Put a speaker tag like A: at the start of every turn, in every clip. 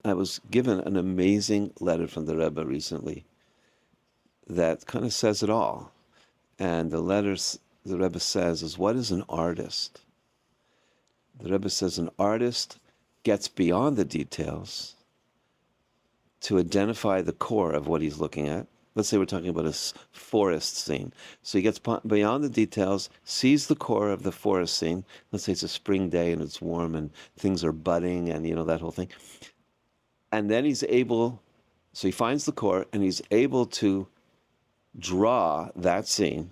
A: I was given an amazing letter from the Rebbe recently that kind of says it all. And the Rebbe says is, what is an artist? The Rebbe says an artist gets beyond the details to identify the core of what he's looking at. Let's say we're talking about a forest scene. So he gets beyond the details, sees the core of the forest scene. Let's say it's a spring day and it's warm and things are budding and, that whole thing. And then he's able, so he finds the core and he's able to draw that scene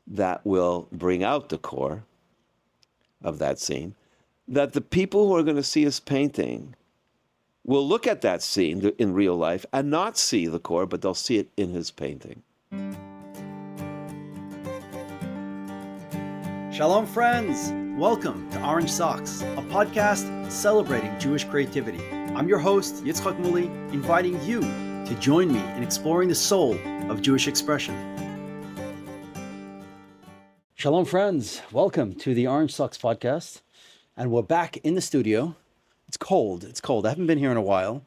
A: that will bring out the core of that scene, that the people who are going to see his painting will look at that scene in real life and not see the core, but they'll see it in his painting.
B: Shalom, friends. Welcome to Orange Socks, a podcast celebrating Jewish creativity. I'm your host, Yitzchak Muli, inviting you to join me in exploring the soul of Jewish expression. Shalom, friends. Welcome to the Orange Socks podcast. And we're back in the studio. It's cold. I haven't been here in a while,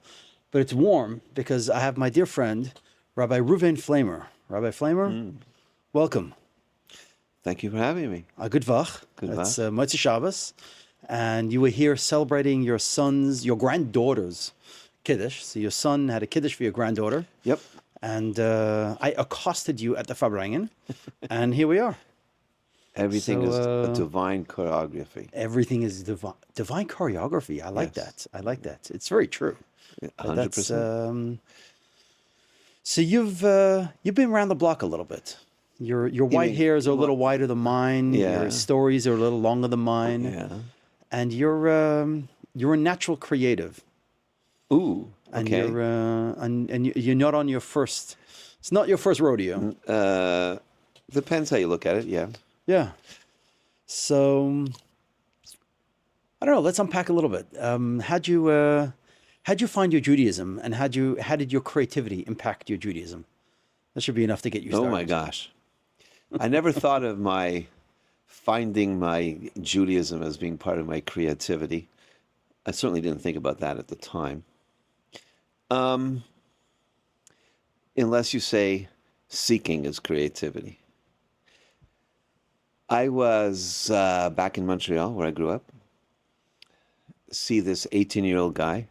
B: but it's warm because I have my dear friend, Rabbi Reuven Flamer. Rabbi Flamer, welcome.
A: Thank you for having me.
B: Good Vach. It's Motzei Shabbos. And you were here celebrating your granddaughter's Kiddush. So your son had a Kiddush for your granddaughter.
A: Yep.
B: And I accosted you at the Farbrengen, and here we are.
A: Everything is a divine choreography.
B: Everything is divine choreography. I like that. It's very true.
A: 100%.
B: So you've been around the block a little bit. Your white hairs are a little wider than mine.
A: Yeah.
B: Your stories are a little longer than mine.
A: Yeah.
B: And you're a natural creative.
A: Ooh. Okay.
B: And you're not on your first. It's not your first rodeo.
A: Depends how you look at it. Yeah.
B: Yeah. So I don't know. Let's unpack a little bit. How'd you find your Judaism, and how did your creativity impact your Judaism? That should be enough to get you started.
A: Oh my gosh. I never thought of finding my Judaism as being part of my creativity. I certainly didn't think about that at the time. Unless you say seeking is creativity. I was back in Montreal, where I grew up, see this 18-year-old guy.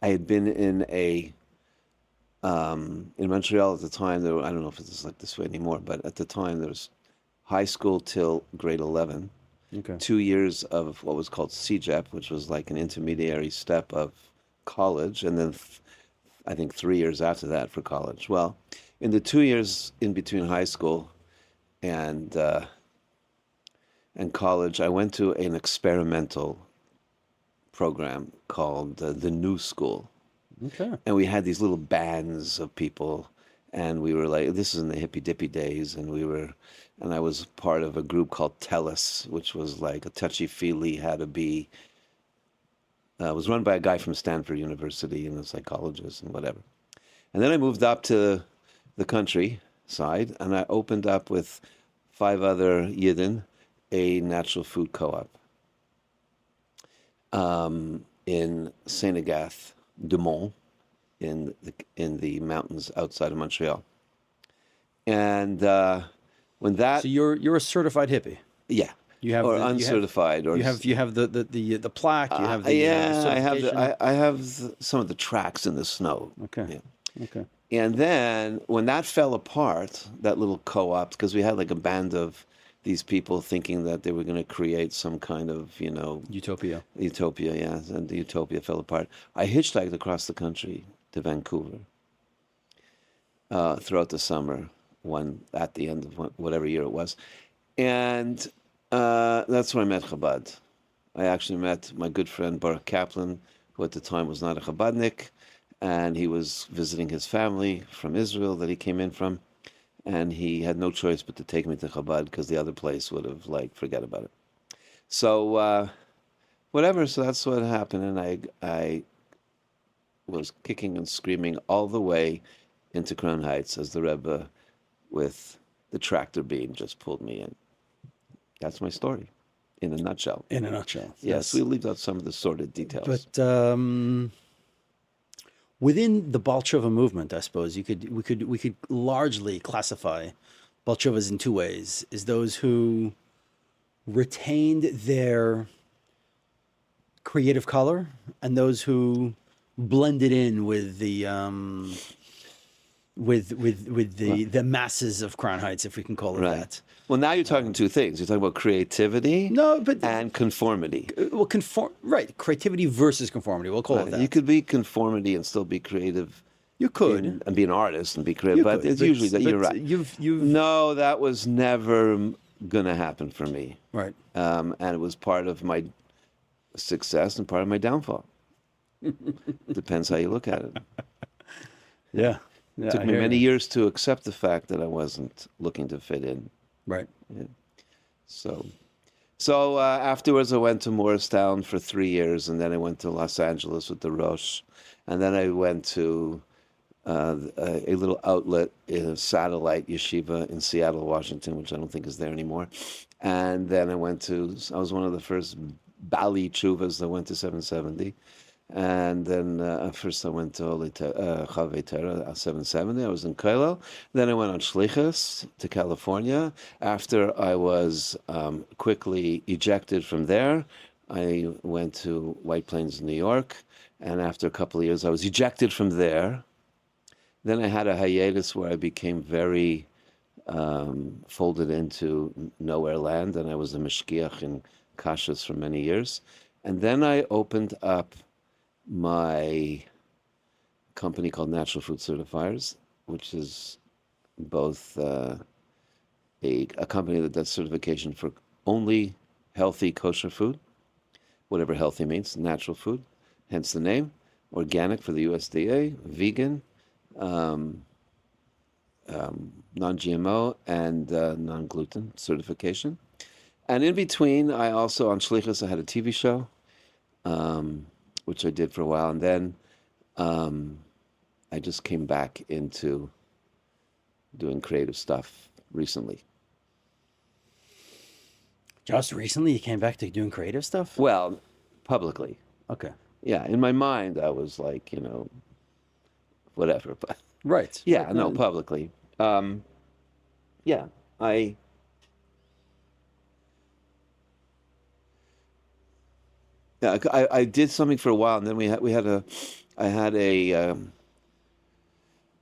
A: I had been in Montreal at the time, I don't know if it's like this way anymore, but at the time there was high school till grade 11, 2 years of what was called CJEP, which was like an intermediary step of college, and then I think 3 years after that for college. Well, in the 2 years in between high school and college, I went to an experimental program called the New School.
B: Okay.
A: And we had these little bands of people, and we were like, this is in the hippy dippy days, and I was part of a group called TELUS, which was like a touchy-feely, had to be, it was run by a guy from Stanford University and a psychologist and whatever. And then I moved up to the countryside, and I opened up with 5 other Yidden a natural food co-op in Saint Agathe du Mont in the mountains outside of Montreal. And when that,
B: so you're a certified hippie.
A: Yeah.
B: You have
A: uncertified,
B: you have the plaque. You have the
A: I have some of the tracks in the snow.
B: Okay.
A: Yeah.
B: Okay.
A: And then when that fell apart, that little co-op, because we had like a band of these people thinking that they were going to create some kind of,
B: Utopia.
A: Utopia, yeah. And the utopia fell apart. I hitchhiked across the country to Vancouver throughout the summer, at the end of whatever year it was. And that's where I met Chabad. I actually met my good friend Baruch Kaplan, who at the time was not a Chabadnik, and he was visiting his family from Israel that he came in from. And he had no choice but to take me to Chabad because the other place would have, forget about it. So, whatever, so that's what happened. And I was kicking and screaming all the way into Crown Heights as the Rebbe with the tractor beam just pulled me in. That's my story, in a nutshell.
B: In a nutshell.
A: Yes, we leave out some of the sordid details.
B: But within the Balchova movement, I suppose we could largely classify Balchovas in two ways: is those who retained their creative color, and those who blended in with the the masses of Crown Heights, if we can call it
A: Right.
B: that.
A: Well, now you're talking two things. You're talking about creativity
B: No, but
A: and conformity.
B: well, creativity versus conformity. We'll call it
A: Right.
B: that.
A: You could be conformity and still be creative.
B: You could.
A: And be an artist and be creative,
B: You
A: but
B: could,
A: it's usually that you're right.
B: You've
A: No, that was never going to happen for me.
B: right.
A: And it was part of my success and part of my downfall. Depends how you look at it.
B: Yeah.
A: It took me many years to accept the fact that I wasn't looking to fit in.
B: Right.
A: Yeah. So afterwards, I went to Morristown for 3 years, and then I went to Los Angeles with the Roche, and then I went to a little outlet, a satellite yeshiva in Seattle, Washington, which I don't think is there anymore. And then I was one of the first Bali Chuvas that went to 770. And then first I went to Chavei Tera 770. I was in Koilo. Then I went on shlichus to California. After I was quickly ejected from there, I went to White Plains, New York. And after a couple of years, I was ejected from there. Then I had a hiatus where I became very folded into nowhere land, and I was a mishkiach in Kashas for many years. And then I opened up my company called Natural Food Certifiers, which is both a company that does certification for only healthy kosher food, whatever healthy means, natural food, hence the name, organic for the USDA, vegan, non-GMO, and non-gluten certification. And in between, I also, on shlichus, I had a TV show, which I did for a while. And then I just came back into doing creative stuff recently.
B: Just recently, you came back to doing creative stuff?
A: Well, publicly.
B: Okay.
A: Yeah, in my mind, I was like, whatever. But
B: Right.
A: yeah, no, publicly. Yeah, I did something for a while, and then I had a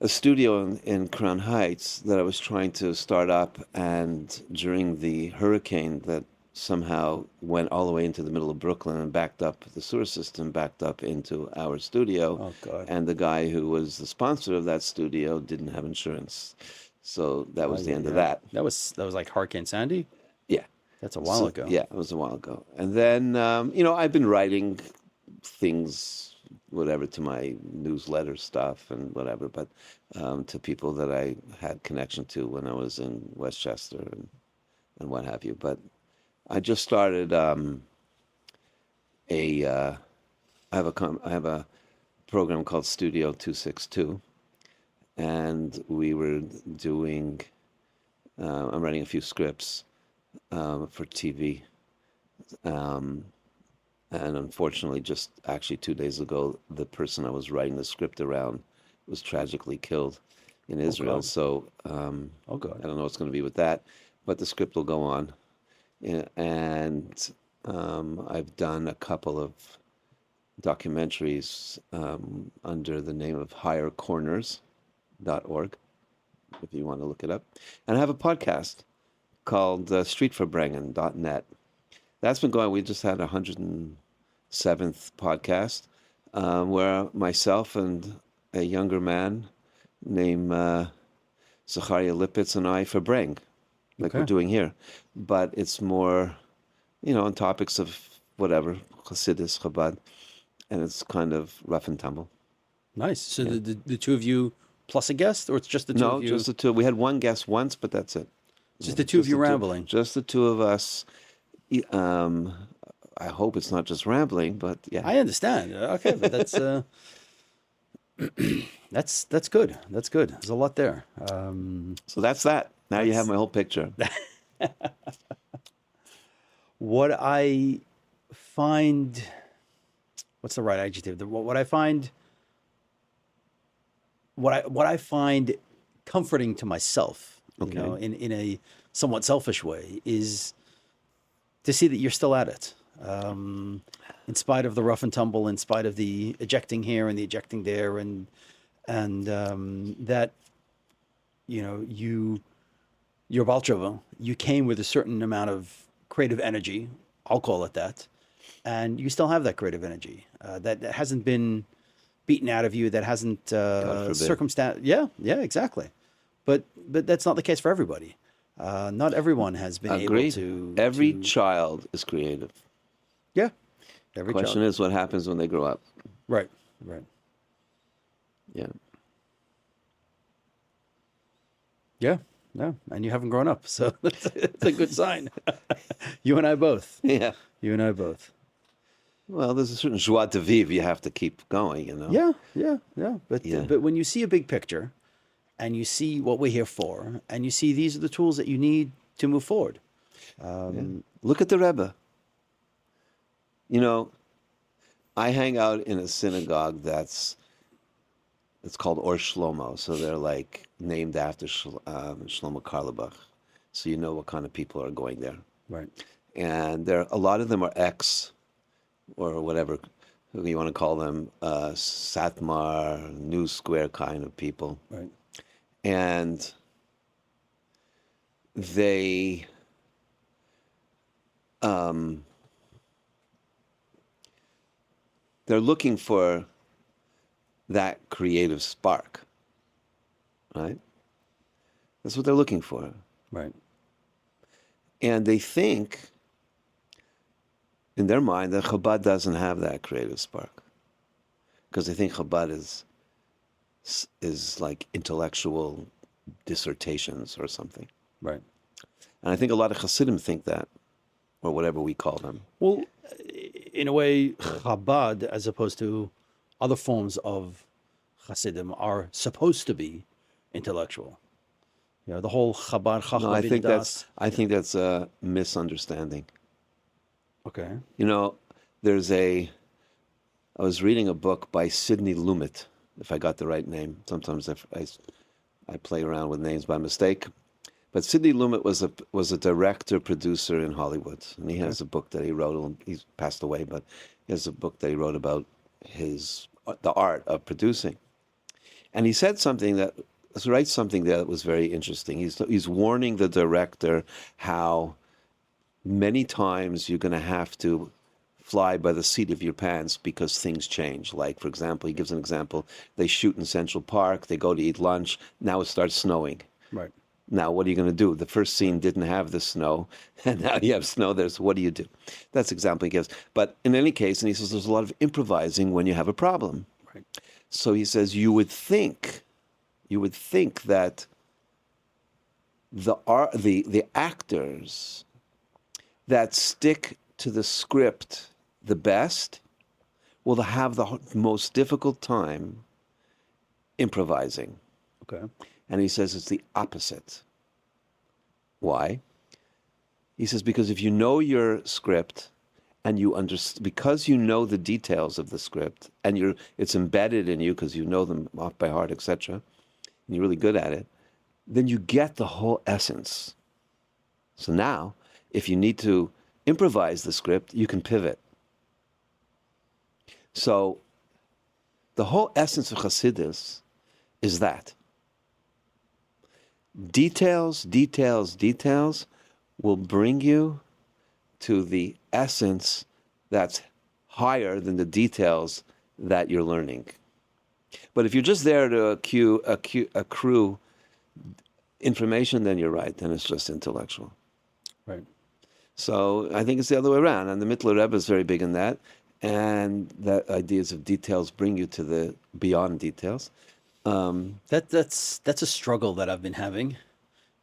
A: studio in Crown Heights that I was trying to start up, and during the hurricane that somehow went all the way into the middle of Brooklyn and backed up the sewer system, backed up into our studio.
B: Oh, God.
A: And the guy who was the sponsor of that studio didn't have insurance. So that was the end of that.
B: That was like Hurricane Sandy?
A: Yeah.
B: That's a while ago.
A: Yeah, it was a while ago. And then, I've been writing things, whatever, to my newsletter stuff and whatever, but to people that I had connection to when I was in Westchester and what have you. But I just started I have a program called Studio 262, and we were doing, I'm writing a few scripts for TV. And unfortunately, just actually 2 days ago, the person I was writing the script around was tragically killed in Israel.
B: God.
A: So
B: Oh, God.
A: I don't know what's going to be with that, but the script will go on. And I've done a couple of documentaries under the name of highercorners.org, if you want to look it up. And I have a podcast called streetverbrengen.net. That's been going. We just had 107th podcast where myself and a younger man named Zacharia Lipitz and I verbreng, like we're doing here. But it's more, on topics of whatever, Chassidus, Chabad, and it's kind of rough and tumble.
B: Nice. So the two of you plus a guest, or it's just the two of you?
A: No, just the two. We had one guest once, but that's it.
B: Just the two of you rambling?
A: Just the two of us. I hope it's not just rambling, but yeah.
B: I understand. Okay, but that's that's good. That's good. There's a lot there.
A: So that's that. Now you have my whole picture.
B: What I find, what's the right adjective? What I find what I find comforting to myself,
A: Okay.
B: in a somewhat selfish way, is to see that you're still at it, in spite of the rough and tumble, in spite of the ejecting here and the ejecting there, and that you're Balchova. You came with a certain amount of creative energy, I'll call it that, and you still have that creative energy that hasn't been beaten out of you, that hasn't
A: God forbid.
B: circumstance. Yeah, exactly. But that's not the case for everybody. Not everyone has been
A: Agreed.
B: able to.
A: Every child is creative.
B: Yeah. Every
A: Question
B: child.
A: is what happens when they grow up.
B: Right.
A: Yeah.
B: Yeah. No, and you haven't grown up, so it's a good sign. You and I both.
A: Yeah.
B: You and I both.
A: Well, there's a certain joie de vivre you have to keep going,
B: Yeah. But when you see a big picture, and you see what we're here for, and you see these are the tools that you need to move forward.
A: Look at the Rebbe. I hang out in a synagogue it's called Or Shlomo, so they're like named after Shlomo Karlebach, so you know what kind of people are going there.
B: Right.
A: And a lot of them are or whatever you want to call them, Satmar, New Square kind of people.
B: Right.
A: And they're looking for that creative spark, right? That's what they're looking for.
B: Right.
A: And they think, in their mind, that Chabad doesn't have that creative spark, because they think Chabad is like intellectual dissertations or something.
B: Right.
A: And I think a lot of Chassidim think that, or whatever we call them.
B: Well, in a way, Chabad, as opposed to other forms of Chassidim, are supposed to be intellectual. The whole Chabad Chachma
A: No,
B: B'das.
A: I think that's a misunderstanding.
B: Okay.
A: I was reading a book by Sidney Lumet, if I got the right name. Sometimes I play around with names by mistake. But Sidney Lumet was a director, producer in Hollywood. And he has a book that he wrote. He's passed away, but he has a book that he wrote about the art of producing. And he said writes something that was very interesting. He's warning the director how many times you're going to have to fly by the seat of your pants because things change. Like, for example, he gives an example. They shoot in Central Park. They go to eat lunch. Now it starts snowing.
B: Right.
A: Now, what are you going to do? The first scene didn't have the snow, and now you have snow there, so what do you do? That's the example he gives. But in any case, and he says there's a lot of improvising when you have a problem.
B: Right.
A: So he says you would think that the actors that stick to the script the best will have the most difficult time improvising.
B: Okay.
A: And he says it's the opposite. Why? He says because if you know your script and because you know the details of the script and it's embedded in you because you know them off by heart, etc., and you're really good at it, then you get the whole essence. So now, if you need to improvise the script, you can pivot. So the whole essence of Chassidus is that. Details will bring you to the essence that's higher than the details that you're learning. But if you're just there to accrue information, then you're right. Then it's just intellectual.
B: Right. So
A: I think it's the other way around. And the Mittler Rebbe is very big in that. And that ideas of details bring you to the beyond details.
B: That's a struggle that I've been having,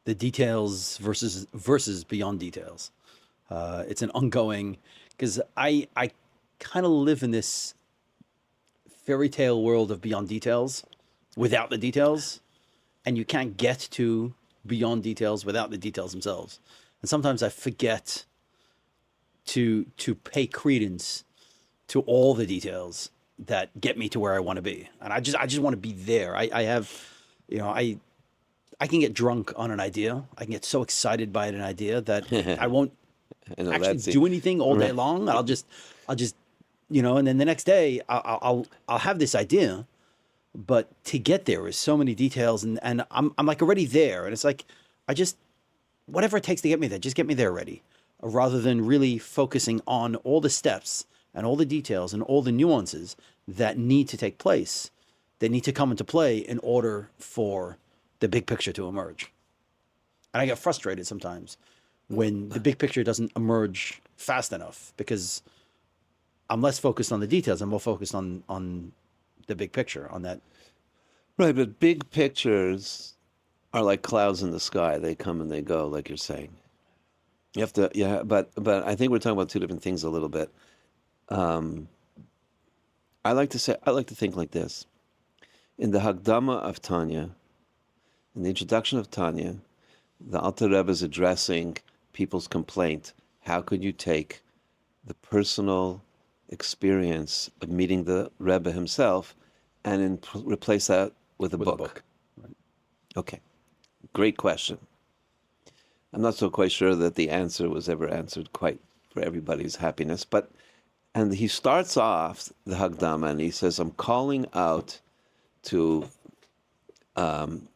B: the details versus beyond details. It's an ongoing, because I kind of live in this fairy tale world of beyond details without the details, and you can't get to beyond details without the details themselves. And sometimes I forget to pay credence to all the details that get me to where I want to be. And I just want to be there. I have, you know, I can get drunk on an idea. I can get so excited by an idea that I won't
A: I know
B: actually
A: that's
B: do anything all day
A: right.
B: long. I'll just, you know, and then the next day I'll have this idea, but to get there is so many details, and I'm like already there, and it's like I just, whatever it takes to get me there, just get me there already, rather than really focusing on all the steps and all the details and all the nuances that need to take place, that need to come into play in order for the big picture to emerge. And I get frustrated sometimes when the big picture doesn't emerge fast enough, because I'm less focused on the details. I'm more focused on the big picture, on that.
A: Right, but big pictures are like clouds in the sky. They come and they go, like you're saying. You have to, yeah, but I think we're talking about two different things a little bit. I like to think like this. In the Hagdama of Tanya, in the introduction of Tanya, the Alter Rebbe is addressing people's complaint. How could you take the personal experience of meeting the Rebbe himself and replace that with a book?
B: Right.
A: Okay, great question. I'm not so quite sure that the answer was ever answered quite for everybody's happiness, and he starts off the Hagdama and he says, I'm calling out to Roitfei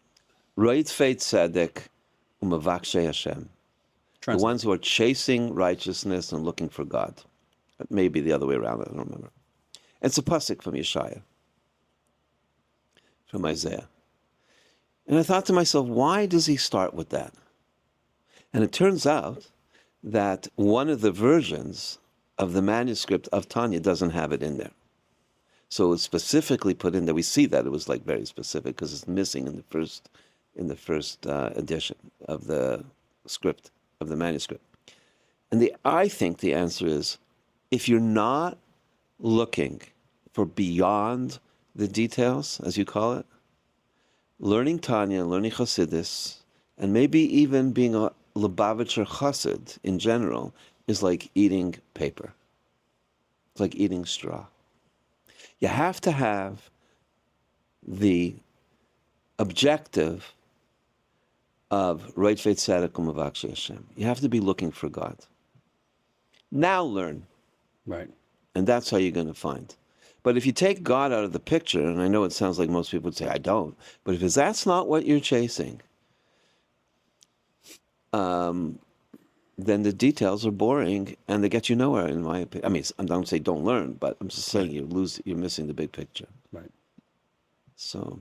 A: Tzedek Umavakshe Hashem, the ones who are chasing righteousness and looking for God. It may be the other way around, I don't remember. It's a pasuk from Yeshaya, from Isaiah. And I thought to myself, why does he start with that? And it turns out that one of the versions of the manuscript of Tanya doesn't have it in there. So it's specifically put in there. We see that it was like very specific because it's missing in the first edition of the script, of the manuscript. And I think the answer is, if you're not looking for beyond the details, as you call it, learning Tanya, learning Chassidus, and maybe even being a Lubavitcher Chassid in general, is like eating paper. It's like eating straw. You have to have the objective of Roitfei Tzedek Umavakshe Hashem. You have to be looking for God. Now learn.
B: Right.
A: And that's how you're going to find. But if you take God out of the picture, and I know it sounds like most people would say, I don't, but if that's not what you're chasing, then the details are boring and they get you nowhere, in my opinion. I mean, I don't say don't learn, but I'm just saying you're missing the big picture.
B: Right.
A: So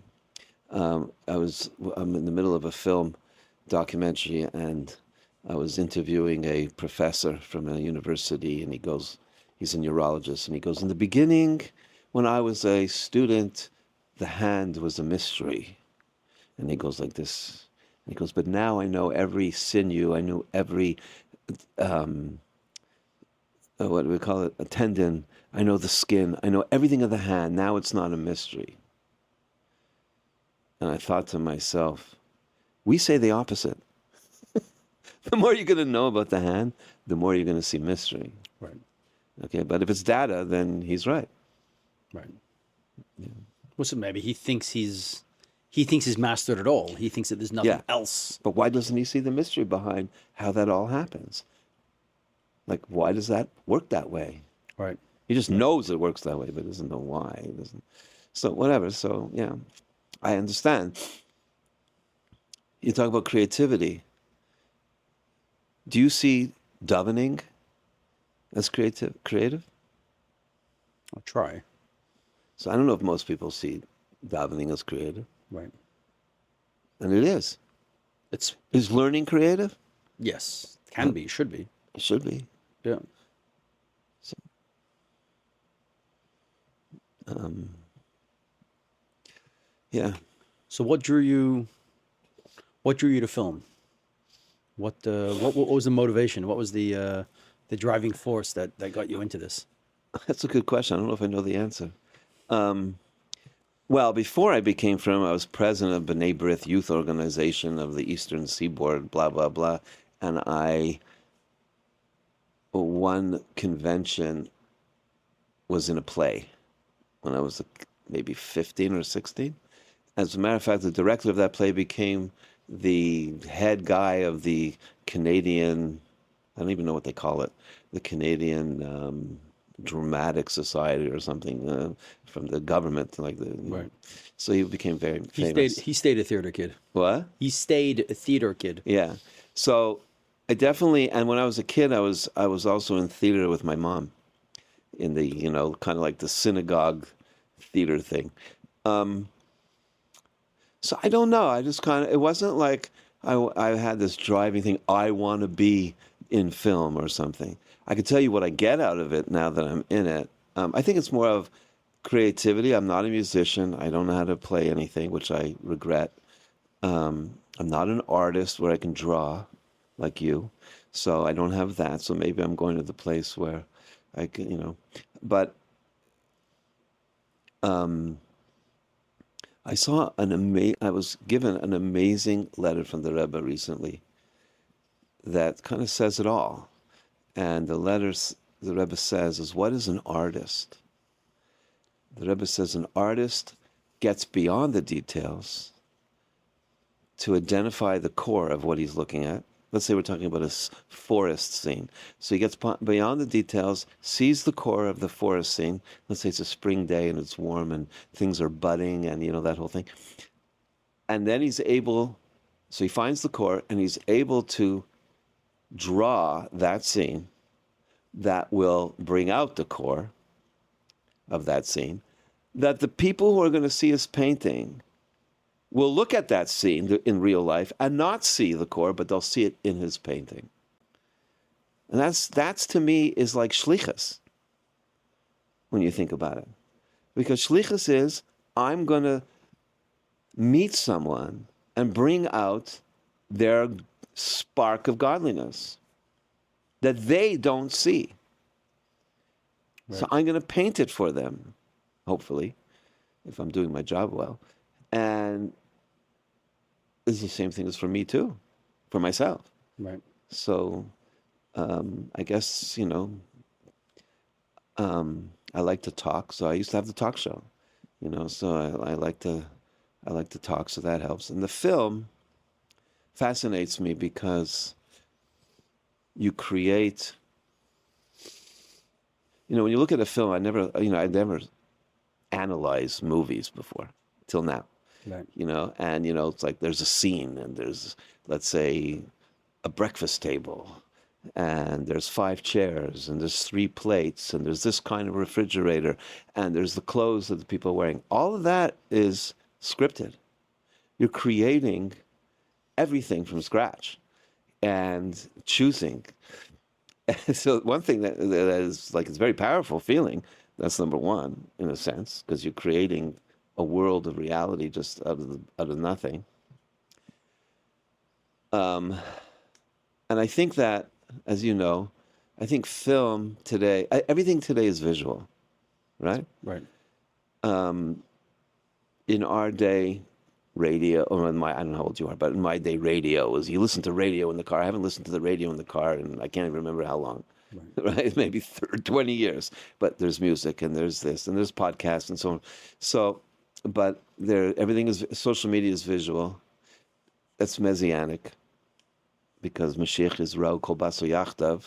A: I'm in the middle of a film documentary, and I was interviewing a professor from a university, and he's a neurologist, and he goes, in the beginning, when I was a student, the hand was a mystery. And he goes like this. And he goes, but now I know every sinew, I know every, what do we call it, a tendon, I know the skin, I know everything of the hand. Now it's not a mystery. And I thought to myself, we say the opposite. The more you're going to know about the hand, the more you're going to see mystery.
B: Right.
A: Okay, but if it's data, then he's right.
B: Right. Yeah. Well, so maybe he thinks he's mastered it all. He thinks that there's nothing else.
A: But why doesn't he see the mystery behind how that all happens? Like, why does that work that way?
B: Right.
A: He just knows it works that way, but doesn't know why. He doesn't. So whatever. So yeah, I understand. You talk about creativity. Do you see davening as creative?
B: I'll try.
A: So I don't know if most people see davening as creative.
B: Right.
A: And it is. Is learning creative?
B: Yes. Can be. Should be.
A: It should be.
B: Yeah.
A: So, yeah.
B: So what drew you to film? What was the motivation? What was the driving force that got you into this?
A: That's a good question. I don't know if I know the answer. Well, before I became Flamer, I was president of B'nai B'rith Youth Organization of the Eastern Seaboard, blah, blah, blah. And one convention was in a play. when I was maybe 15 or 16. As a matter of fact, the director of that play became the head guy of the Canadian, I don't even know what they call it, the Canadian Dramatic Society or something from the government.
B: Right.
A: So he became very famous.
B: He stayed a theater kid.
A: What?
B: He stayed a theater kid.
A: Yeah. So I definitely, and when I was a kid, I was also in theater with my mom in the, kind of like the synagogue theater thing. So I don't know. I just it wasn't like I had this driving thing, I want to be in film or something. I could tell you what I get out of it now that I'm in it. I think it's more of creativity. I'm not a musician. I don't know how to play anything, which I regret. I'm not an artist where I can draw like you. So I don't have that. So maybe I'm going to the place where I can, but I was given an amazing letter from the Rebbe recently that kind of says it all. And the Rebbe says is, what is an artist? The Rebbe says an artist gets beyond the details to identify the core of what he's looking at. Let's say we're talking about a forest scene. So he gets beyond the details, sees the core of the forest scene. Let's say it's a spring day and it's warm and things are budding and, that whole thing. And then so he finds the core and he's able to draw that scene that will bring out the core of that scene, that the people who are going to see his painting will look at that scene in real life and not see the core, but they'll see it in his painting. And that's to me is like shlichus when you think about it. Because shlichus is, I'm going to meet someone and bring out their spark of godliness that they don't see. Right. So I'm going to paint it for them, hopefully, if I'm doing my job well. And it's the same thing as for me too, for myself.
B: Right.
A: So I guess, I like to talk. So I used to have the talk show, so I like to talk. So that helps. And the film fascinates me because you create, when you look at a film, I never analyzed movies before till now.
B: Right.
A: And it's like there's a scene and there's, let's say, a breakfast table and there's 5 chairs and there's 3 plates and there's this kind of refrigerator and there's the clothes that the people are wearing. All of that is scripted. You're creating everything from scratch and choosing. So one thing that is like, it's a very powerful feeling. That's number one, in a sense, because you're creating a world of reality just out of nothing. And I think that, as you know, I think film today, everything today is visual, right?
B: Right.
A: In our day, radio, or I don't know how old you are, but in my day, radio was, you listen to radio in the car. I haven't listened to the radio in the car, and I can't even remember how long. Right? Maybe 20 years. But there's music, and there's this, and there's podcasts, and so on. So, but everything is, social media is visual. That's messianic, because Mashiach is Rao Kol Baso Yachdav.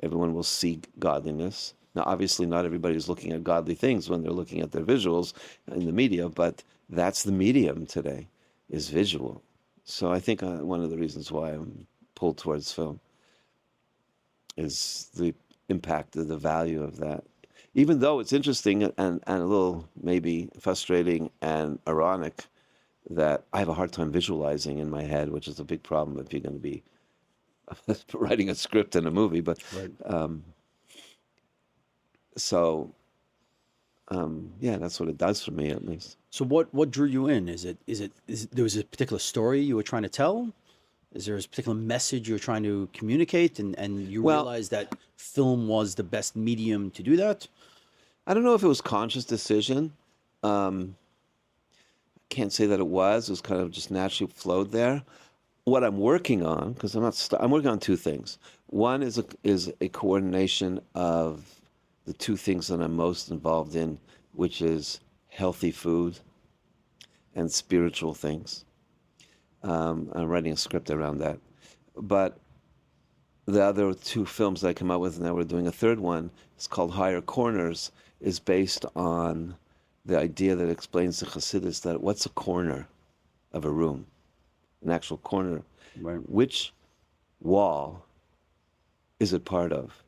A: Everyone will seek godliness. Now, obviously, not everybody is looking at godly things when they're looking at their visuals in the media, but that's the medium today, is visual. So I think one of the reasons why I'm pulled towards film is the impact of the value of that. Even though it's interesting and a little maybe frustrating and ironic that I have a hard time visualizing in my head, which is a big problem if you're going to be writing a script in a movie. But
B: right.
A: Yeah, that's what it does for me, at least.
B: So what drew you in? Is it there was a particular story you were trying to tell? Is there a particular message you were trying to communicate, and you realized that film was the best medium to do that?
A: I don't know if it was conscious decision. I can't say that it was. It was kind of just naturally flowed there. What I'm working on, because I'm working on 2 things. One is a coordination of the 2 things that I'm most involved in which is healthy food and spiritual things. I'm writing a script around that. But the other two films that I come out with, and now we're doing a third one, it's called Higher Corners, is based on the idea that explains to Chassidus that what's a corner of a room, an actual corner.
B: Right.
A: Which wall is it part of?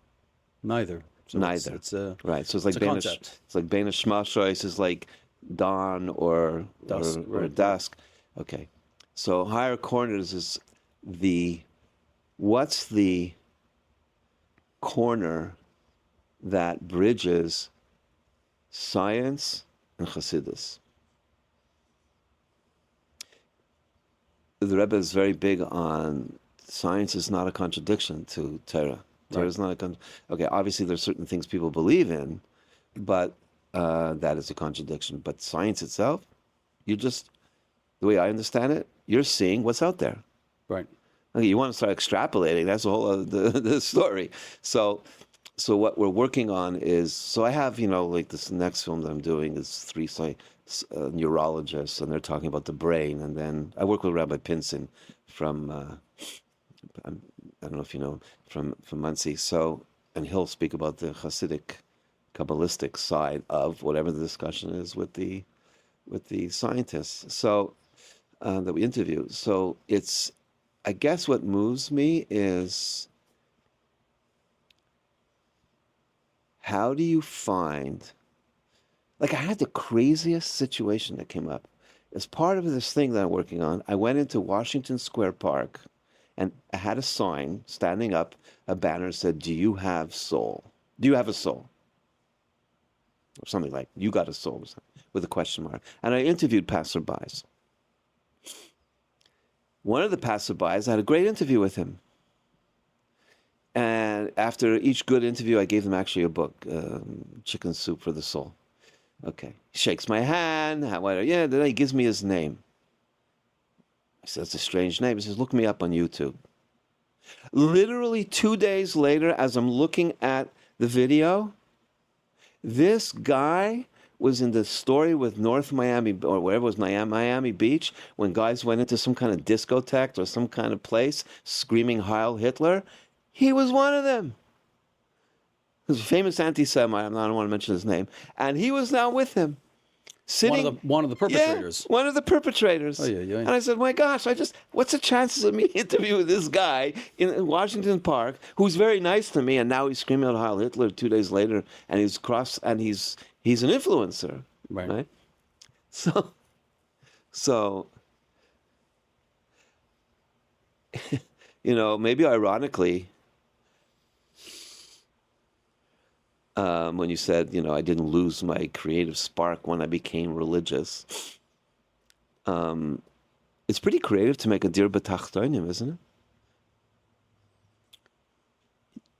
B: Neither. So
A: Neither.
B: It's a,
A: right. So it's like
B: a concept.
A: It's like Bena Shmashois is like dawn or
B: Dusk,
A: or
B: right.
A: dusk. Okay. So Higher Corners is what's the corner that bridges science and Chassidus? The Rebbe is very big on science is not a contradiction to Torah. Torah is not a okay. Obviously, there's certain things people believe in, but that is a contradiction. But science itself, you just the way I understand it, you're seeing what's out there.
B: Right.
A: Okay, you want to start extrapolating. That's the whole of the story. So what we're working on is I have like this next film that I'm doing is three neurologists, and they're talking about the brain. And then I work with Rabbi Pinson from I don't know if you know from Muncie. And he'll speak about the Chassidic, Kabbalistic side of whatever the discussion is with the scientists. That we interview. So it's, I guess, what moves me is how do you find. Like, I had the craziest situation that came up. As part of this thing that I'm working on, I went into Washington Square Park, and I had a sign standing up, a banner said, "Do you have soul? Do you have a soul?" Or something like, "You got a soul," with a question mark. And I interviewed passerbys. One of the passerbys, I had a great interview with him. And after each good interview, I gave them actually a book, Chicken Soup for the Soul. Okay. He shakes my hand. Then he gives me his name. I said, "That's a strange name." He says, "Look me up on YouTube." Literally 2 days later, as I'm looking at the video, this guy was in the story with North Miami, or wherever it was, Miami Beach, when guys went into some kind of discotheque or some kind of place screaming Heil Hitler. He was one of them. He was a famous anti-Semite. I don't want to mention his name. And he was now with him. Sitting,
B: one of the perpetrators.
A: Yeah, one of the perpetrators.
B: Oh, yeah.
A: And I said, my gosh, what's the chances of me interviewing this guy in Washington Park, who's very nice to me, and now he's screaming out Heil Hitler 2 days later, and he's an influencer, right? So, maybe ironically, when you said, I didn't lose my creative spark when I became religious, it's pretty creative to make a dir b'tachtonim, isn't it?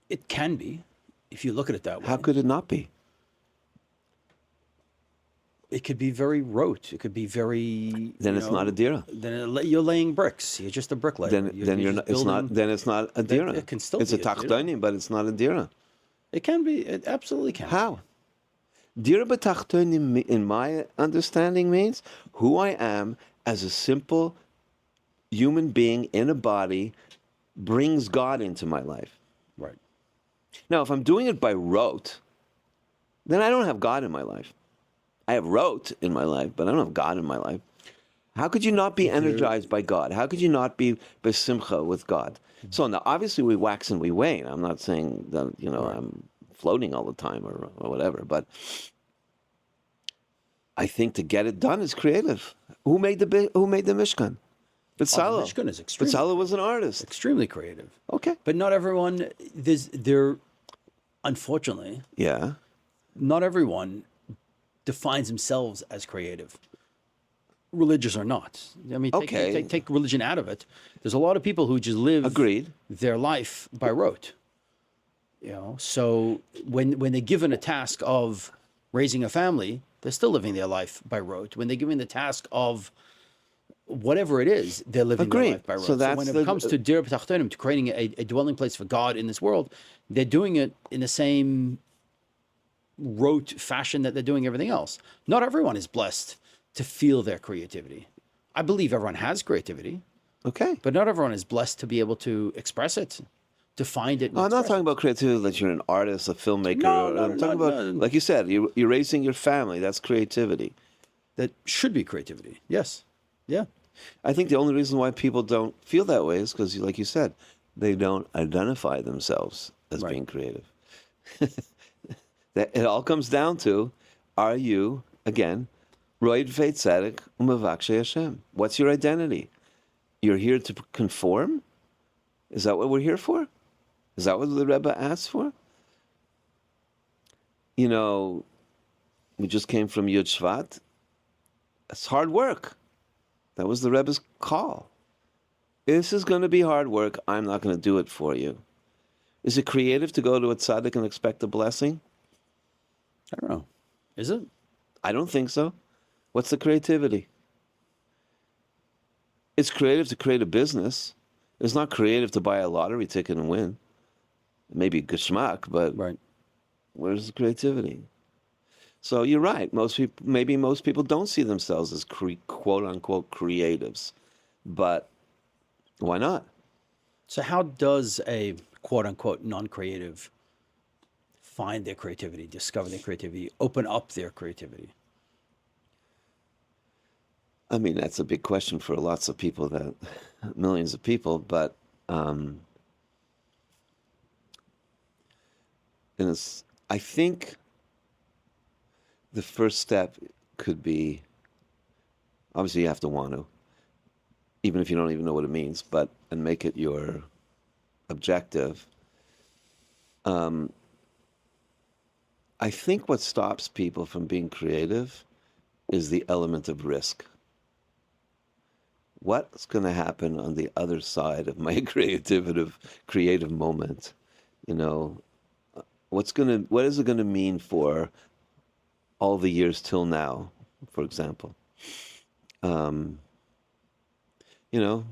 B: It can be, if you look at it that way.
A: How could it not be?
B: It could be very rote. It could be very.
A: Then it's not a dira.
B: Then you're laying bricks. You're just a bricklayer.
A: Then you're not. It's not. Then it's not a dira.
B: It can still
A: it's
B: be
A: a tachtonim, but it's not a dira.
B: It can be. It absolutely can.
A: How? Dira b'tachtonim, in my understanding, means who I am as a simple human being in a body brings God into my life.
B: Right.
A: Now, if I'm doing it by rote, then I don't have God in my life. I have rote in my life, but I don't have God in my life. How could you not be energized by God? How could you not be besimcha with God? So now, obviously, we wax and we wane. I'm not saying that I'm floating all the time or whatever, but I think to get it done is creative. Who made the Mishkan? Betzalel.
B: The Mishkan is extremely.
A: Betzalel was an artist.
B: Extremely creative.
A: Okay,
B: but not everyone. Unfortunately.
A: Yeah.
B: Not everyone defines themselves as creative. Religious or not. I mean, take religion out of it. There's a lot of people who just live their life by rote. So when they're given a task of raising a family, they're still living their life by rote. When they're given the task of whatever it is, they're living their life by rote. So when it comes to dir b'tachtonim, to creating a dwelling place for God in this world, they're doing it in the same rote fashion that they're doing everything else. Not everyone is blessed to feel their creativity. I believe everyone has creativity,
A: Okay.
B: but not everyone is blessed to be able to express it, to find it. And
A: I'm not
B: express
A: talking
B: it.
A: about creativity that you're an artist, a filmmaker.
B: No,
A: I'm talking about, like you said, you're raising your family. That's creativity.
B: That should be creativity. Yes. Yeah.
A: I think the only reason why people don't feel that way is because, like you said, they don't identify themselves as
B: Right.
A: being creative. It all comes down to, are you, again, roid veit tzedek umavakshe Hashem? What's your identity? You're here to conform? Is that what we're here for? Is that what the Rebbe asked for? You know, we just came from Yud Shvat. It's hard work. That was the Rebbe's call. This is going to be hard work. I'm not going to do it for you. Is it creative to go to a tzaddik and expect a blessing?
B: I don't know. Is it?
A: I don't think so. What's the creativity? It's creative to create a business. It's not creative to buy a lottery ticket and win. Maybe geschmack, but
B: Right.
A: where's the creativity? So you're right. Most people don't see themselves as quote unquote creatives, but why not?
B: So how does a quote unquote non-creative find their creativity, discover their creativity, open up their creativity?
A: I mean, that's a big question for lots of people, millions of people, but I think the first step could be, obviously you have to want to, even if you don't even know what it means, and make it your objective. I think what stops people from being creative is the element of risk. What's going to happen on the other side of my creative moment? You know, what is it going to mean for all the years till now, for example? You know,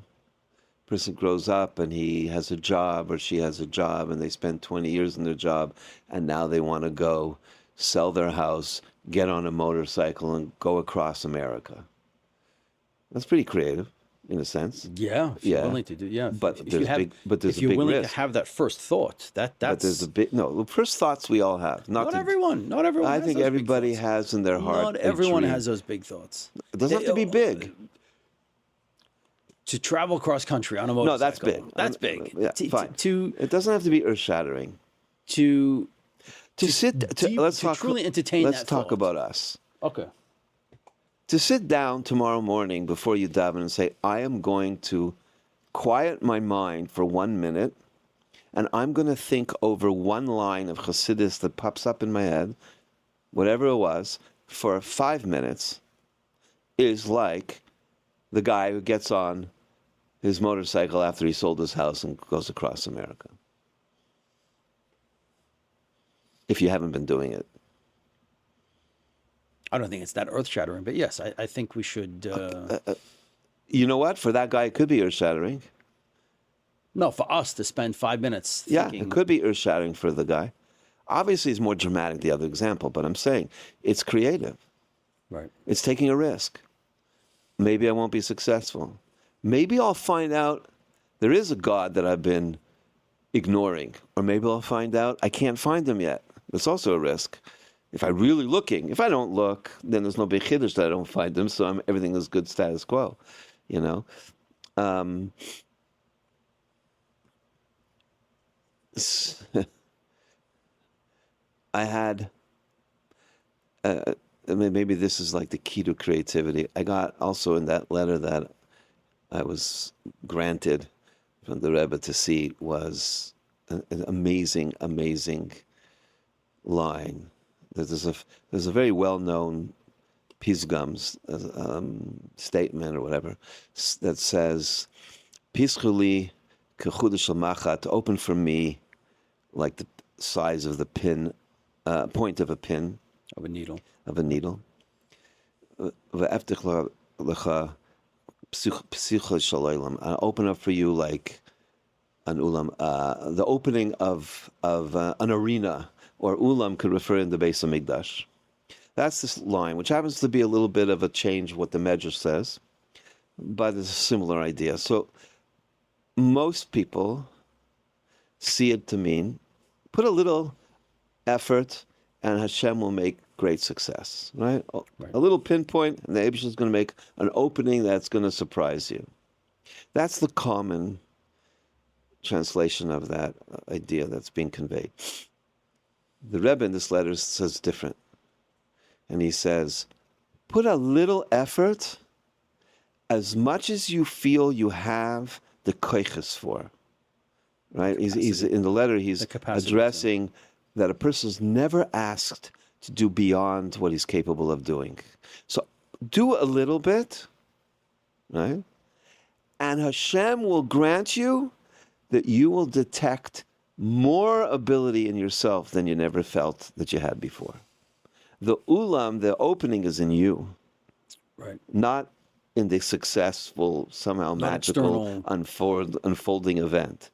A: person grows up and he has a job or she has a job and they spend 20 years in their job and now they want to go sell their house, get on a motorcycle and go across America. That's pretty creative in a sense.
B: Yeah, if you're willing to do, yeah.
A: But
B: if
A: there's
B: if
A: a
B: you're
A: big
B: willing
A: risk.
B: to have that first thought, that's
A: But there's a big, the first thoughts we all have.
B: not everyone. I
A: I think everybody has in their heart.
B: Not everyone
A: dream.
B: has those big thoughts.
A: It doesn't have to be big.
B: To travel cross country on a motorcycle.
A: No, that's big.
B: That's big.
A: Yeah, fine. It doesn't have to be earth-shattering.
B: To
A: Let's
B: truly entertain
A: Let's
B: that
A: talk
B: thought.
A: about us.
B: Okay.
A: To sit down tomorrow morning before you daven and say, I am going to quiet my mind for 1 minute, and I'm going to think over one line of Chassidus that pops up in my head, whatever it was, for 5 minutes, is like the guy who gets on his motorcycle after he sold his house and goes across America. If you haven't been doing it.
B: I don't think it's that earth-shattering, but yes, I think we should...
A: You know what? For that guy, it could be earth-shattering.
B: No, for us to spend 5 minutes
A: Yeah,
B: thinking...
A: it could be earth-shattering for the guy. Obviously, it's more dramatic, the other example, but I'm saying it's creative.
B: Right.
A: It's taking a risk. Maybe I won't be successful. Maybe I'll find out there is a God that I've been ignoring. Or maybe I'll find out I can't find him yet. It's also a risk. If I'm really looking, if I don't look, then there's no big chiddush that I don't find them, so everything is good status quo, you know? I had, maybe this is like the key to creativity. I got also in that letter that I was granted from the Rebbe to see was an amazing, amazing line. There's a very well-known Pisgums statement or whatever that says, "Pischuli kechudesh l'machat," open for me like the size of the pin, point of a pin,
B: Of a needle.
A: Ve'eftich lecha psicha shalaylam. Open up for you like an ulam, the opening of an arena or ulam could refer in the Beis Hamikdash. That's this line, which happens to be a little bit of a change what the Medrash says, but it's a similar idea. So most people see it to mean put a little effort and Hashem will make great success, right? A little pinpoint and the Eibush is going to make an opening that's going to surprise you. That's the common translation of that idea that's being conveyed. The Rebbe in this letter says different. And he says, put a little effort as much as you feel you have the koiches for. Right? He's in the letter, he's addressing that a person's never asked to do beyond what he's capable of doing. So do a little bit, right? And Hashem will grant you that you will detect more ability in yourself than you never felt that you had before. The ulam, the opening is in you,
B: right? Not
A: in the successful, somehow magical unfolding event.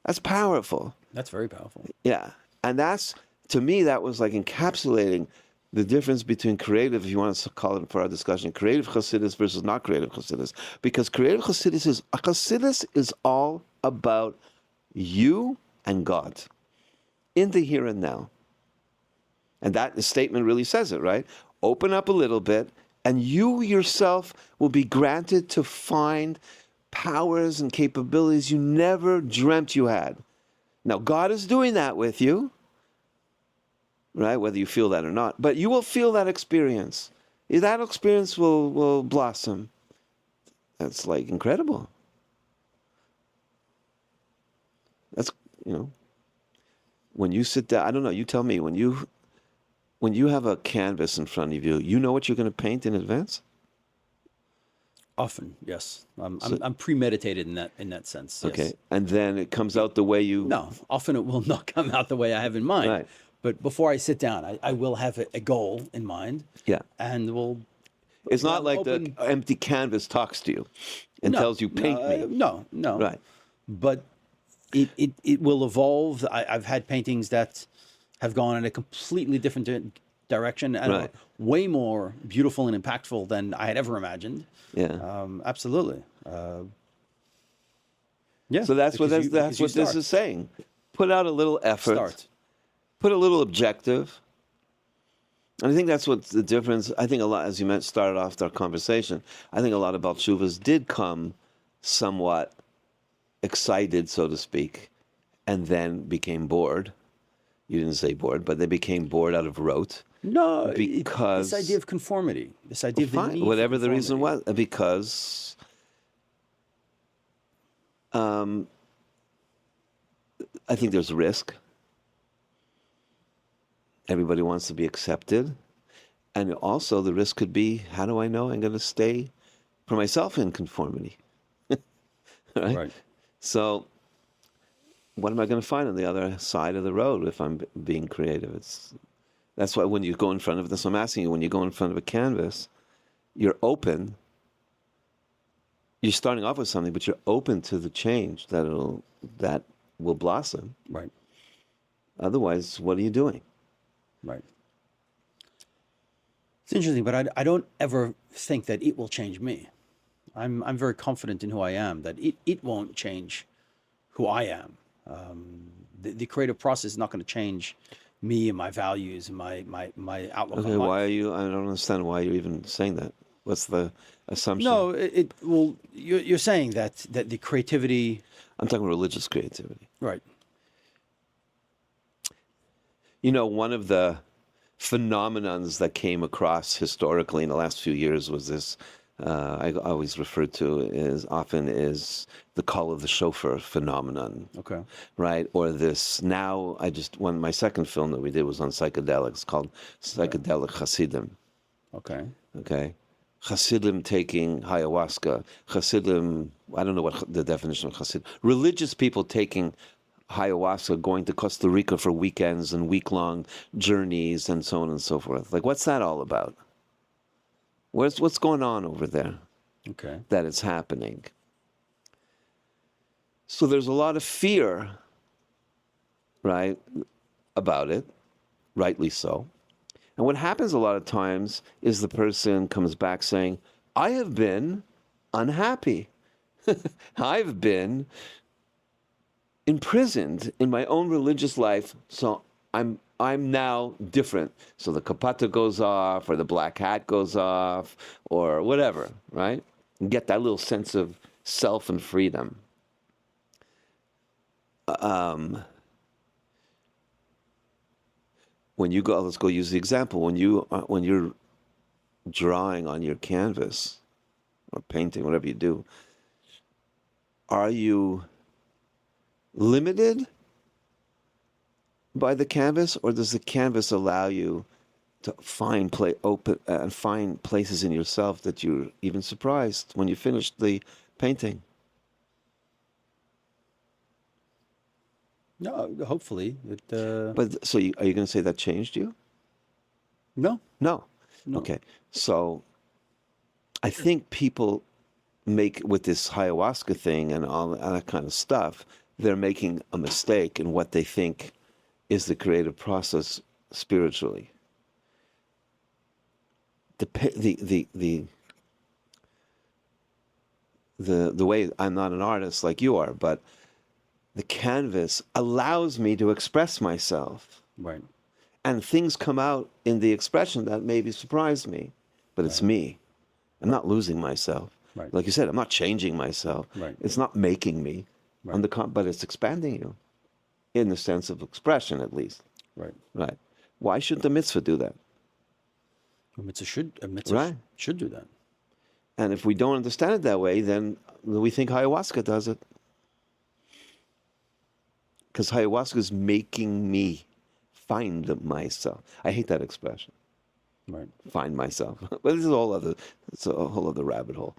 A: That's powerful.
B: That's very powerful.
A: Yeah. And that's, to me, that was like encapsulating the difference between creative, if you want to call it for our discussion, creative Chassidus versus not creative Chassidus. Because creative Chassidus is all about you and God in the here and now. And that statement really says it, right? Open up a little bit, and you yourself will be granted to find powers and capabilities you never dreamt you had. Now, God is doing that with you, right? Whether you feel that or not. But you will feel that experience. That experience will blossom. That's like incredible. That's, when you sit down, I don't know, you tell me, when you have a canvas in front of you, you know what you're going to paint in advance?
B: Often, yes. I'm premeditated in that sense. Yes.
A: Okay, and then it comes out the way you...
B: No, often it will not come out the way I have in mind.
A: Right.
B: But before I sit down, I will have a goal in mind.
A: Yeah.
B: And we'll...
A: It's not like the empty canvas talks to you and tells you, paint me.
B: No.
A: Right.
B: But it will evolve. I've had paintings that have gone in a completely different direction and are way more beautiful and impactful than I had ever imagined.
A: Yeah.
B: Absolutely. Yeah.
A: So that's what this is saying. Put out a little effort.
B: Start.
A: Put a little objective. And I think that's what's the difference. I think a lot, as you started off our conversation, I think a lot of Baal Teshuvas did come somewhat excited, so to speak, and then became bored. You didn't say bored, but they became bored out of rote.
B: No,
A: because
B: this idea of conformity, this idea of the need
A: whatever the
B: conformity.
A: reason was, because I think there's risk. Everybody wants to be accepted. And also the risk could be, how do I know I'm going to stay for myself in conformity? Right? So what am I going to find on the other side of the road if I'm being creative? That's why when you go in front of this, I'm asking you, when you go in front of a canvas, you're open. You're starting off with something, but you're open to the change that will blossom.
B: Right.
A: Otherwise, what are you doing?
B: Right. It's interesting, but I don't ever think that it will change me. I'm very confident in who I am, that it won't change who I am. The creative process is not going to change me and my values and my outlook on life.
A: Why are you? I don't understand why you're even saying that. What's the assumption?
B: No, you're saying that the creativity.
A: I'm talking religious creativity.
B: Right.
A: One of the phenomenons that came across historically in the last few years was this. I always refer to is the call of the shofar phenomenon.
B: Okay.
A: Right? Or this, now my second film that we did was on psychedelics, called Psychedelic Chassidim.
B: Okay.
A: Okay. Chassidim taking ayahuasca. Chassidim, I don't know what the definition of Chassidim. Religious people taking ayahuasca, going to Costa Rica for weekends and week-long journeys and so on and so forth. Like, what's that all about? What's going on over there?
B: Okay.
A: That it's happening. So there's a lot of fear, right, about it. rightly so. And what happens a lot of times is the person comes back saying, I have been unhappy. I've been imprisoned in my own religious life, so I'm now different. So the kapata goes off, or the black hat goes off, or whatever, right? And get that little sense of self and freedom. When you go, let's go use the example. When you're drawing on your canvas or painting, whatever you do, are you limited by the canvas, or does the canvas allow you to find places in yourself that you're even surprised when you finish the painting?
B: No, hopefully.
A: But so are you going to say that changed you?
B: No.
A: No. Okay. So I think people make, with this ayahuasca thing and all that kind of stuff, they're making a mistake in what they think is the creative process spiritually. The way, I'm not an artist like you are, but the canvas allows me to express myself.
B: Right.
A: And things come out in the expression that maybe surprise me, but it's me. I'm not losing myself.
B: Right.
A: Like you said, I'm not changing myself.
B: Right.
A: It's not making me, but it's expanding you, in the sense of expression, at least.
B: Right.
A: Right. Why shouldn't the mitzvah do that?
B: A mitzvah should do that.
A: And if we don't understand it that way, then we think ayahuasca does it. Because ayahuasca is making me find myself. I hate that expression.
B: Right.
A: Find myself. But this is a whole other rabbit hole.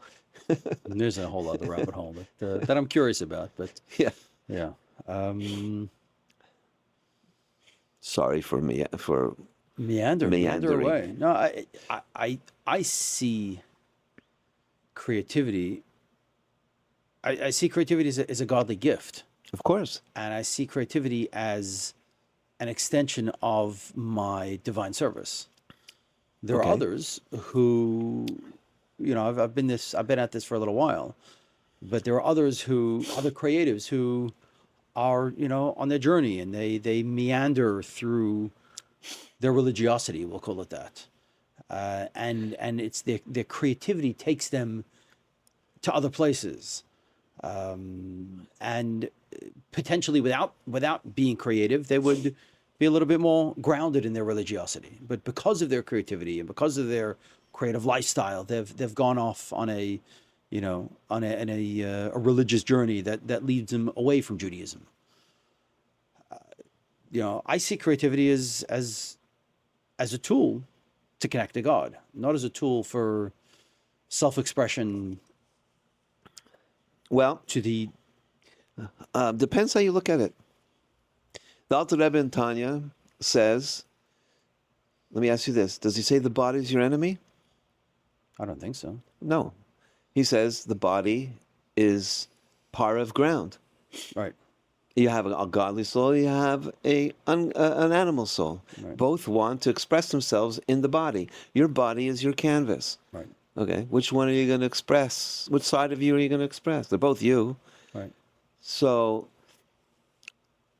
B: There's a whole other rabbit hole that I'm curious about. But yeah.
A: Sorry for me for
B: meander away. No, I see creativity. I see creativity as a godly gift.
A: Of course.
B: And I see creativity as an extension of my divine service. There are others who, I've been at this for a little while, but there are other creatives who are, on their journey, and they meander through their religiosity, we'll call it that. And it's their creativity takes them to other places. And potentially without being creative, they would be a little bit more grounded in their religiosity. But because of their creativity and because of their creative lifestyle, they've gone off on a religious journey that leads them away from Judaism. I see creativity as a tool to connect to God, not as a tool for self-expression.
A: Well, depends how you look at it. The Alter Rebbe in Tanya says, let me ask you this, does he say the body is your enemy?
B: I don't think so.
A: No. He says the body is part of ground.
B: Right.
A: You have a godly soul, you have an animal soul.
B: Right.
A: Both want to express themselves in the body. Your body is your canvas.
B: Right.
A: Okay, which one are you going to express? Which side of you are you going to express? They're both you.
B: Right.
A: So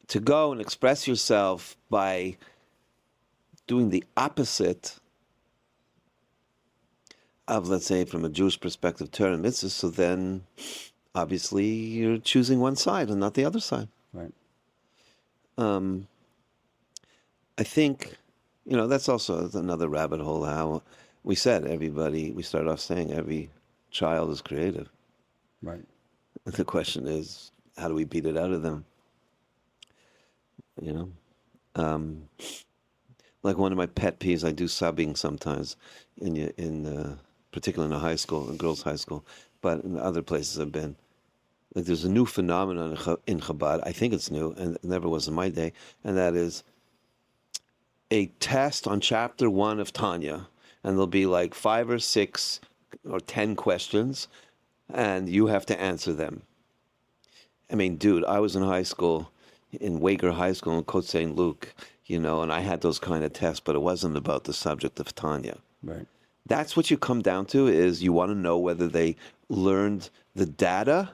A: to go and express yourself by doing the opposite of, let's say, from a Jewish perspective, Torah and mitzvah, so then obviously you're choosing one side and not the other side.
B: Right.
A: I think, that's also another rabbit hole, how we started off saying every child is creative.
B: Right.
A: The question is, how do we beat it out of them? Like one of my pet peeves, I do subbing sometimes, particularly in a high school, in girls' high school, but in other places I've been. Like there's a new phenomenon in Chabad, I think it's new, and it never was in my day, and that is a test on chapter 1 of Tanya, and there'll be like 5 or 6 or 10 questions, and you have to answer them. I mean, dude, I was in high school, in Waker High School in Côte St. Luc. and I had those kind of tests, but it wasn't about the subject of Tanya.
B: Right.
A: That's what you come down to, is you want to know whether they learned the data.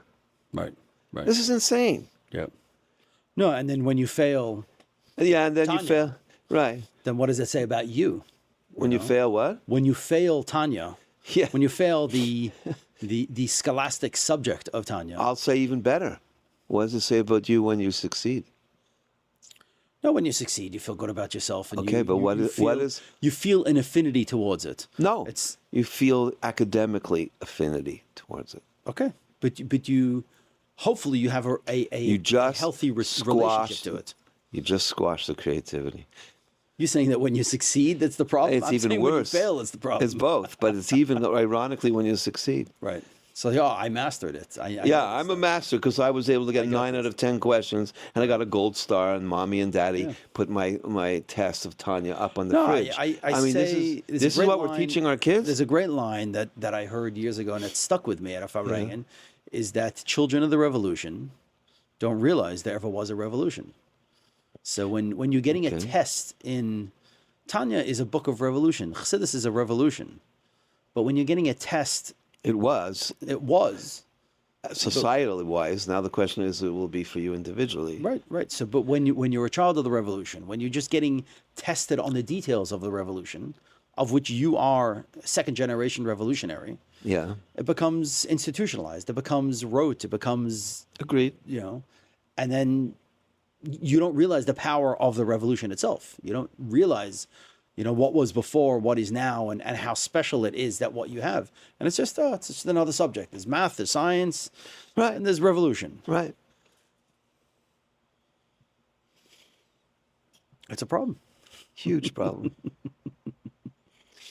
B: Right. Right.
A: This is insane.
B: Yep. No, and then when you fail,
A: Yeah, and then
B: Tanya.
A: you fail. Right.
B: then what does it say about you?
A: When you fail what?
B: When you fail Tanya,
A: Yeah.
B: when you fail the scholastic subject of Tanya.
A: I'll say even better. What does it say about you when you succeed?
B: No, when you succeed, you feel good about yourself, and
A: Okay, but what is
B: you feel an affinity towards it?
A: No,
B: It's
A: you feel academically affinity towards it.
B: okay, but you hopefully you have
A: You just
B: healthy relationship to it.
A: You just squash the creativity.
B: You're saying that when you succeed, that's the problem.
A: It's
B: I'm
A: even
B: saying
A: worse.
B: When you fail, it's the problem.
A: It's both, but it's even ironically when you succeed.
B: Right. So yeah, I mastered it.
A: I'm a master because I was able to get 9 out of 10 questions, and I got a gold star. And mommy and daddy put my test of Tanya up on the fridge.
B: I mean,
A: say this is what we're teaching our kids.
B: There's a great line that I heard years ago, and it stuck with me at Fabregen, is that children of the revolution don't realize there ever was a revolution. So when you're getting a test in Tanya is a book of revolution. Chassidus is a revolution, but when you're getting a test.
A: It was. Societally wise. Now the question is, it will be for you individually.
B: Right. So, but when you're a child of the revolution, when you're just getting tested on the details of the revolution, of which you are second generation revolutionary, it becomes institutionalized. It becomes rote. It becomes
A: agreed.
B: And then you don't realize the power of the revolution itself. You don't realize. What was before, what is now, and how special it is that what you have. And it's just another subject. There's math, there's science,
A: right,
B: and there's revolution.
A: Right.
B: It's a problem.
A: Huge problem.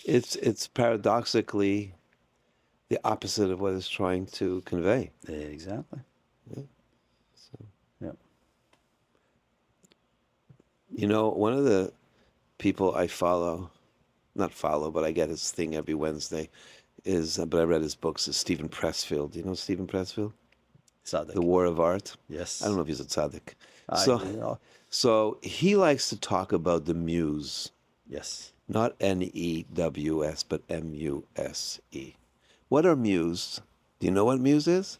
A: It's paradoxically the opposite of what it's trying to convey.
B: Exactly.
A: Yeah.
B: So.
A: One of the people I not follow, but I get his thing every Wednesday, but I read his books, is Stephen Pressfield. Do you know Stephen Pressfield?
B: Tzaddik.
A: The War of Art.
B: Yes.
A: I don't know if he's a tzaddik. So he likes to talk about the muse.
B: Yes.
A: Not News, but Muse. What are muse? Do you know what muse is?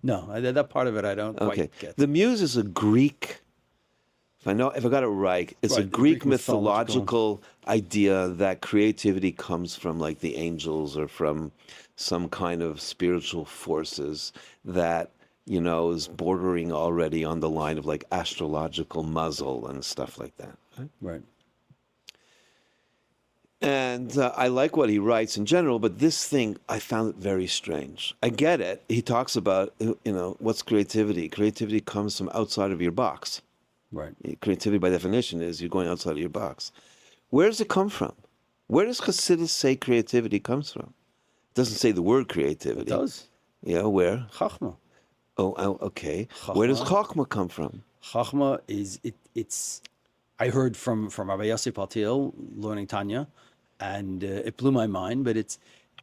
B: No, that part of it I don't quite get.
A: The muse is a Greek. If I got it right, it's a Greek mythological idea that creativity comes from like the angels or from some kind of spiritual forces that, is bordering already on the line of like astrological muzzle and stuff like that.
B: Right.
A: And I like what he writes in general, but this thing, I found it very strange. I get it. He talks about, what's creativity? Creativity comes from outside of your box.
B: Right.
A: Creativity, by definition, is you're going outside of your box. Where does it come from? Where does Chassidus say creativity comes from? It doesn't say the word creativity.
B: It does.
A: Yeah, where?
B: Chachma.
A: Oh, okay. Where does Chachma come from?
B: Chachma is it's. I heard from Rabbi Yossi Patil learning Tanya, and it blew my mind. But it's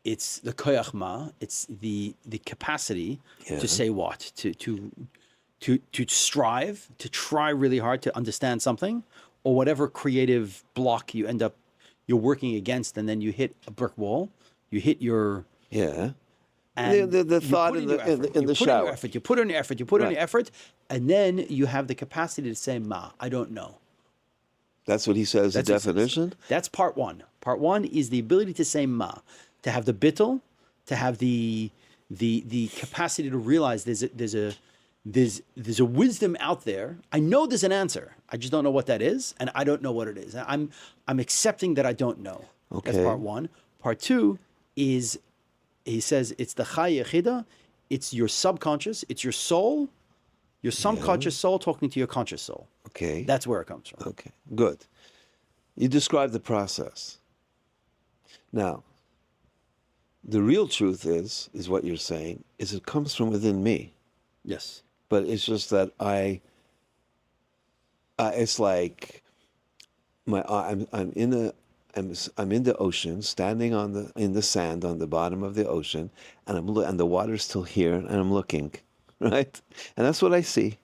B: the koyach ma. It's the capacity to say what to strive, to try really hard to understand something, or whatever creative block you're working against, and then you hit a brick wall, you hit your and
A: the thought in the shower.
B: You put in your effort, and then you have the capacity to say I don't know.
A: That's what he says. The definition.
B: That's part one. Part one is the ability to say to have the bittul, to have the capacity to realize there's a wisdom out there. I know there's an answer. I just don't know what that is, and I don't know what it is. I'm accepting that I don't know.
A: Okay.
B: That's part one. Part two is, he says, it's the Chai Yechida. It's your subconscious. It's your soul, your subconscious soul talking to your conscious soul.
A: Okay.
B: That's where it comes from.
A: Okay. Good. You described the process. Now, the real truth is what you're saying, is it comes from within me.
B: Yes.
A: But it's just that it's like I'm in the ocean, standing in the sand on the bottom of the ocean, and the water's still here, and I'm looking, right? And that's what I see.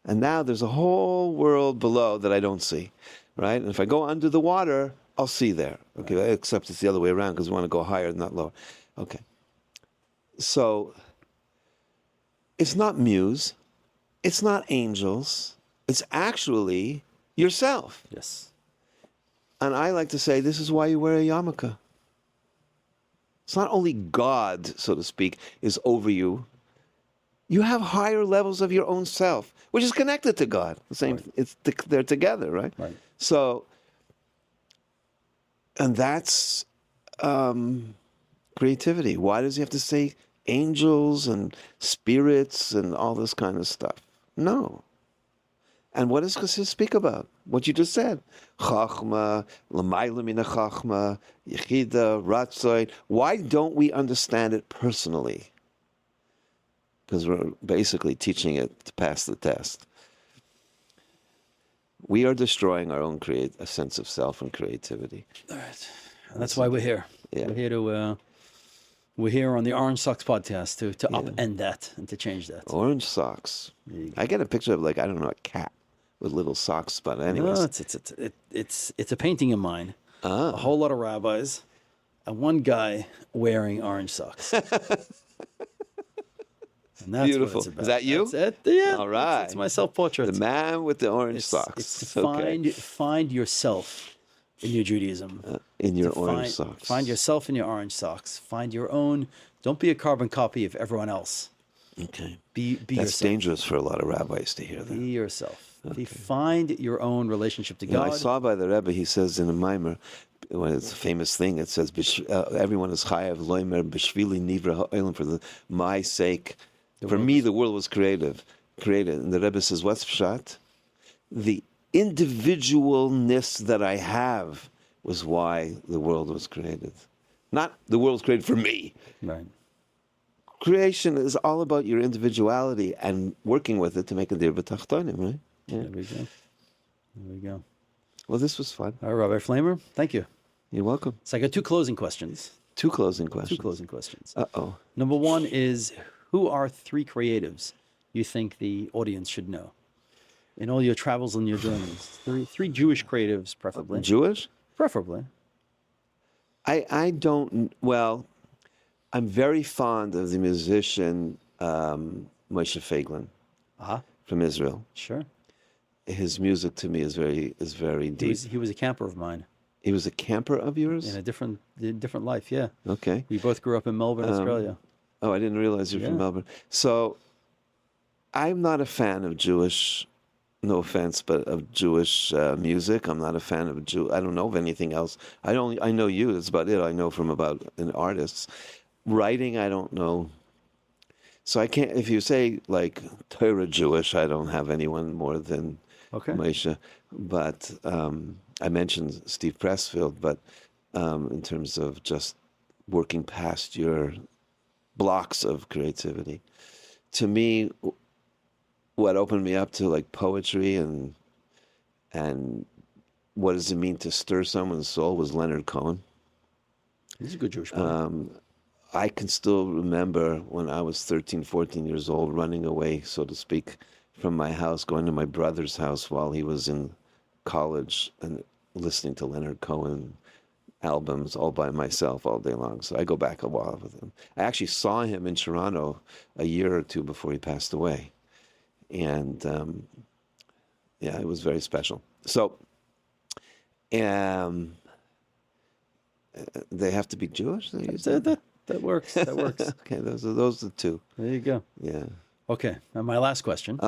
A: And now there's a whole world below that I don't see, right? And if I go under the water, I'll see there. Okay, right. Except it's the other way around because we want to go higher, not lower. Okay. So it's not muse. It's not angels. It's actually yourself.
B: Yes.
A: And I like to say this is why you wear a yarmulke. It's not only God, so to speak, is over you. You have higher levels of your own self, which is connected to God. The same. Right. They're together, right?
B: Right.
A: So, and that's creativity. Why does he have to say angels and spirits and all this kind of stuff? No. And what does Chassidus speak about? What you just said. Chachma, l'mayla mina chachma, yechida, ratzoid. Why don't we understand it personally? Because we're basically teaching it to pass the test. We are destroying our own a sense of self and creativity.
B: All right. And that's why we're here. Yeah. We're here on the Orange Socks podcast to upend that and to change that.
A: Orange socks. I get a picture of, like, I don't know, a cat with little socks, but anyways.
B: No, it's a painting of mine. A whole lot of rabbis and one guy wearing orange socks. And that's
A: beautiful.
B: What it's about.
A: Is that you?
B: That's it. Yeah.
A: All right.
B: It's my self-portrait.
A: The man with the orange socks.
B: It's to find yourself in your Judaism.
A: In your orange socks.
B: Find yourself in your orange socks. Find your own. Don't be a carbon copy of everyone else.
A: Okay.
B: Be
A: That's
B: yourself.
A: Dangerous for a lot of rabbis to hear that.
B: Be yourself.
A: Okay.
B: Find your own relationship to God.
A: I saw by the Rebbe, he says in a mimer, when it's a famous thing, it says, everyone is chayav loimer b'shvili nivra ha'olam, for my sake. For me, the world was created. And the Rebbe says, what's pshat? The individualness that I have was why the world was created. Not the world was created for me.
B: Right.
A: Creation is all about your individuality and working with it to make a dir b'tachtonim, right?
B: Yeah. There we go.
A: Well, this was fun.
B: All right, Rabbi Flamer, thank you.
A: You're welcome.
B: So I got two closing questions.
A: Two closing questions. Uh-oh.
B: Number one is, who are three creatives you think the audience should know in all your travels and your journeys? Three Jewish creatives, preferably.
A: Jewish?
B: Preferably.
A: I don't, well, I'm very fond of the musician Moshe Feiglin from Israel.
B: Sure.
A: His music to me is very deep.
B: He was a camper of mine.
A: He was a camper of yours?
B: In a different life, yeah.
A: Okay.
B: We both grew up in Melbourne, Australia.
A: Oh, I didn't realize you're from Melbourne. So I'm not a fan of Jewish, no offense, but of Jewish music. I'm not a fan of I don't know of anything else. I know you. That's about it. I know from about artists. Writing, I don't know. So I can't. If you say like Torah Jewish, I don't have anyone more than Moshe. But I mentioned Steve Pressfield. But in terms of just working past your blocks of creativity, to me, what opened me up to like poetry and what does it mean to stir someone's soul was Leonard Cohen.
B: He's a good Jewish poet.
A: I can still remember when I was 13, 14 years old, running away, so to speak, from my house, going to my brother's house while he was in college and listening to Leonard Cohen albums all by myself all day long. So I go back a while with him. I actually saw him in Toronto a year or two before he passed away. And it was very special. So they have to be Jewish?
B: That works. That works.
A: Okay, those are the two.
B: There you go.
A: Yeah.
B: Okay. Now my last question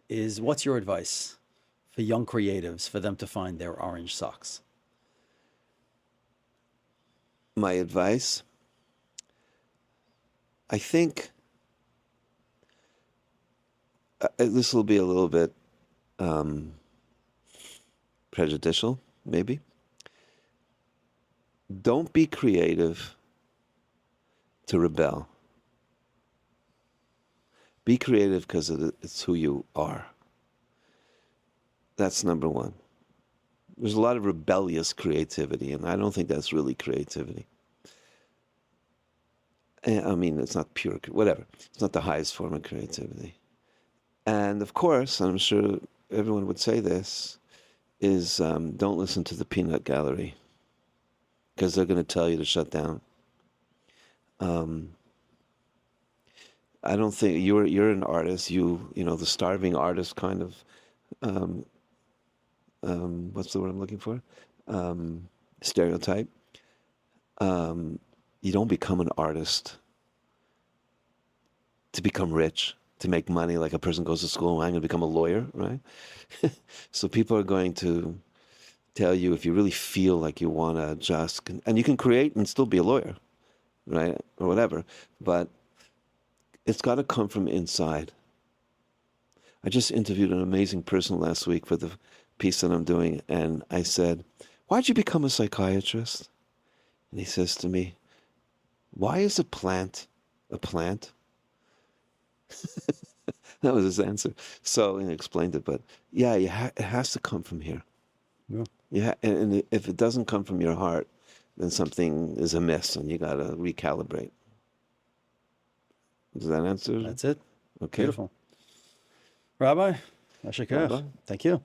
B: is, what's your advice for young creatives for them to find their orange socks?
A: My advice, I think this will be a little bit prejudicial, maybe. Don't be creative to rebel. Be creative because it's who you are. That's number one. There's a lot of rebellious creativity, and I don't think that's really creativity. I mean, it's not pure, whatever. It's not the highest form of creativity. And of course, and I'm sure everyone would say this, is don't listen to the peanut gallery because they're going to tell you to shut down. I don't think you're an artist. You know, the starving artist kind of. What's the word I'm looking for? Stereotype. You don't become an artist to become rich, to make money. Like a person goes to school, I'm going to become a lawyer, right? So people are going to tell you if you really feel like you want to just, and you can create and still be a lawyer, right? Or whatever. But it's got to come from inside. I just interviewed an amazing person last week for the piece that I'm doing, and I said, why'd you become a psychiatrist? And he says to me, why is a plant a plant? That was his answer. So he explained it, but yeah, it has to come from here. Yeah, and if it doesn't come from your heart, then something is amiss, and you got to recalibrate. Does that answer?
B: That's it.
A: Okay.
B: Beautiful. Rabbi, Ashikar,
A: Rabbi?
B: thank you.